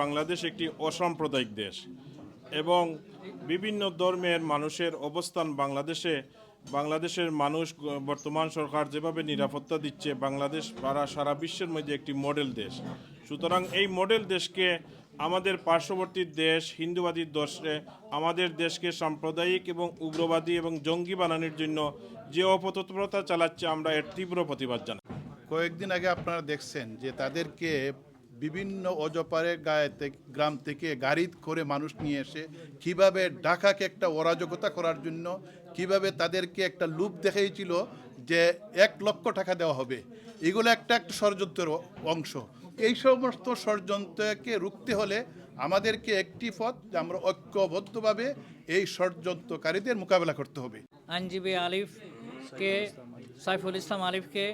বাংলাদেশ একটি অসাম্প্রদায়িক দেশ এবং বিভিন্ন ধর্মের মানুষের অবস্থান বাংলাদেশের মানুষ বর্তমান সরকার যেভাবে নিরাপত্তা দিচ্ছে, বাংলাদেশ সারা বিশ্বের মধ্যে একটি মডেল দেশ। সুতরাং এই মডেল দেশকে আমাদের পার্শ্ববর্তী দেশ হিন্দুবাদী দেশে আমাদের দেশকে সাম্প্রদায়িক এবং উগ্রবাদী এবং জঙ্গি বানানোর জন্য যে অপতৎপরতা চালাচ্ছে, আমরা এর তীব্র প্রতিবাদ জানাই। কয়েকদিন আগে আপনারা দেখছেন যে তাদেরকে বিভিন্ন অজপাড়ে গ্রাম থেকে গাড়ি করে মানুষ নিয়ে এসে কিভাবে ঢাকাকে একটা অরাজকতা করার জন্য কিভাবে তাদেরকে একটা লুপ দেখিয়েছিল যে 1,00,000 টাকা দেওয়া হবে। এগুলো একটা ষড়যন্ত্রের অংশ। এই সমস্ত ষড়যন্ত্রকে রুখতে হলে আমাদেরকে একটি পথ, আমরা ঐক্যবদ্ধভাবে এই ষড়যন্ত্রকারীদের মোকাবেলা করতে হবে। আইনজীবী সাইফুল ইসলাম আলিফকে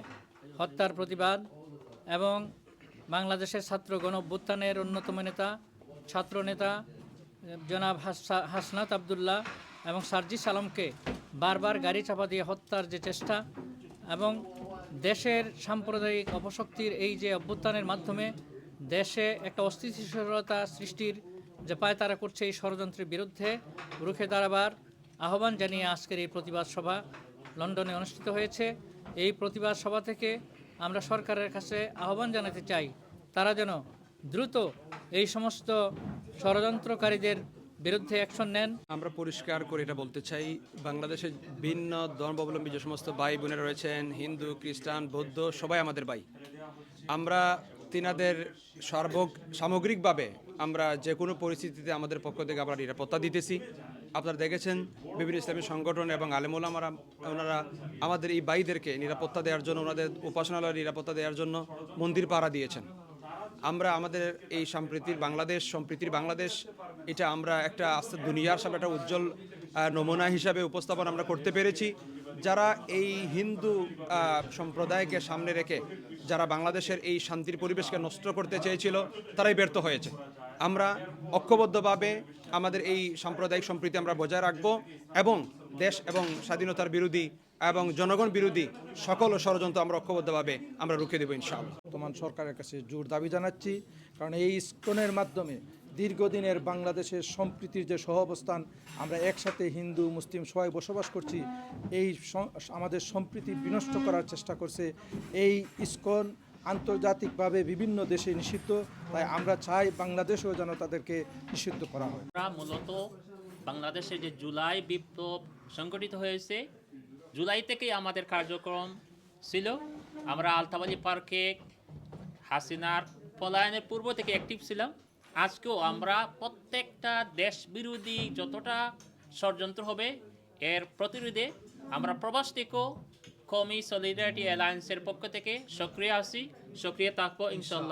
হত্যার প্রতিবাদ এবং বাংলাদেশের ছাত্র গণ অভ্যুত্থানের অন্যতম নেতা ছাত্রনেতা জনাব হাসনাত আবদুল্লাহ এবং সার্জিস আলমকে বারবার গাড়ি চাপা দিয়ে হত্যার যে চেষ্টা এবং দেশের সাম্প্রদায়িক অপশক্তির এই যে অভ্যুত্থানের মাধ্যমে দেশে একটা অস্থিতিশীলতা সৃষ্টির যে পায়তারা করছে, এই ষড়যন্ত্রের বিরুদ্ধে রুখে দাঁড়াবার আহ্বান জানিয়ে আজকের এই প্রতিবাদ সভা লন্ডনে অনুষ্ঠিত হয়েছে। এই প্রতিবাদ সভা থেকে আমরা সরকারের কাছে আহ্বান জানাতে চাই, তারা যেন দ্রুত এই সমস্ত ষড়যন্ত্রকারীদের বিরুদ্ধে অ্যাকশন নেন। আমরা পরিষ্কার করে এটা বলতে চাই, বাংলাদেশের ভিন্ন ধর্মাবলম্বী যে সমস্ত ভাই বোনেরা রয়েছেন, হিন্দু, খ্রিস্টান, বৌদ্ধ, সবাই আমাদের ভাই। আমরা তিনাদের সামগ্রিকভাবে আমরা যে কোনো পরিস্থিতিতে আমাদের পক্ষ থেকে আমরা নিরাপত্তা দিতেছি। আপনারা দেখেছেন বিভিন্ন ইসলামী সংগঠন এবং আলেমুলামারা ওনারা আমাদের এই ভাইদেরকে নিরাপত্তা দেওয়ার জন্য, ওনাদের উপাসনালয়ের নিরাপত্তা দেওয়ার জন্য মন্দির পাহারা দিয়েছেন। আমরা আমাদের এই সম্প্রীতির বাংলাদেশ এটা আমরা একটা আস্তে দুনিয়ার সামনে একটা উজ্জ্বল নমুনা হিসাবে উপস্থাপন আমরা করতে পেরেছি। যারা এই হিন্দু সম্প্রদায়কে সামনে রেখে যারা বাংলাদেশের এই শান্তির পরিবেশকে নষ্ট করতে চেয়েছিল, তারাই ব্যর্থ হয়েছে। আমরা ঐক্যবদ্ধভাবে আমাদের এই সাম্প্রদায়িক সম্প্রীতি আমরা বজায় রাখব এবং দেশ এবং স্বাধীনতার বিরোধী এবং জনগণ বিরোধী সকল ষড়যন্ত্র আমরা ঐক্যবদ্ধভাবে আমরা রুখে দেব ইনশাআল্লাহ। বর্তমান সরকারের কাছে জোর দাবি জানাচ্ছি, কারণ এই ইসকনের মাধ্যমে দীর্ঘদিনের বাংলাদেশের সম্প্রীতির যে সহাবস্থান, আমরা একসাথে হিন্দু মুসলিম সবাই বসবাস করছি, এই আমাদের সম্প্রীতি বিনষ্ট করার চেষ্টা করছে। এই ইসকন আন্তর্জাতিকভাবে বিভিন্ন দেশে নিষিদ্ধ, তাই আমরা চাই বাংলাদেশেও যেন তাদেরকে নিষিদ্ধ করা হয়। আমরা মূলত বাংলাদেশে যে জুলাই বিপ্লব সংগঠিত হয়েছে, জুলাই থেকেই আমাদের কার্যক্রম ছিল। আমরা আলতাবাজি পার্কে হাসিনার পলায়নের পূর্ব থেকে অ্যাক্টিভ ছিলাম। আজকেও আমরা প্রত্যেকটা দেশ বিরোধী যতটা ষড়যন্ত্র হবে এর প্রতিরোধে আমরা প্রবাস থেকেও কমি সলিডারিটি অ্যালায়েন্সের পক্ষ থেকে সক্রিয় আছি, সক্রিয় থাকবো ইনশাল্লাহ।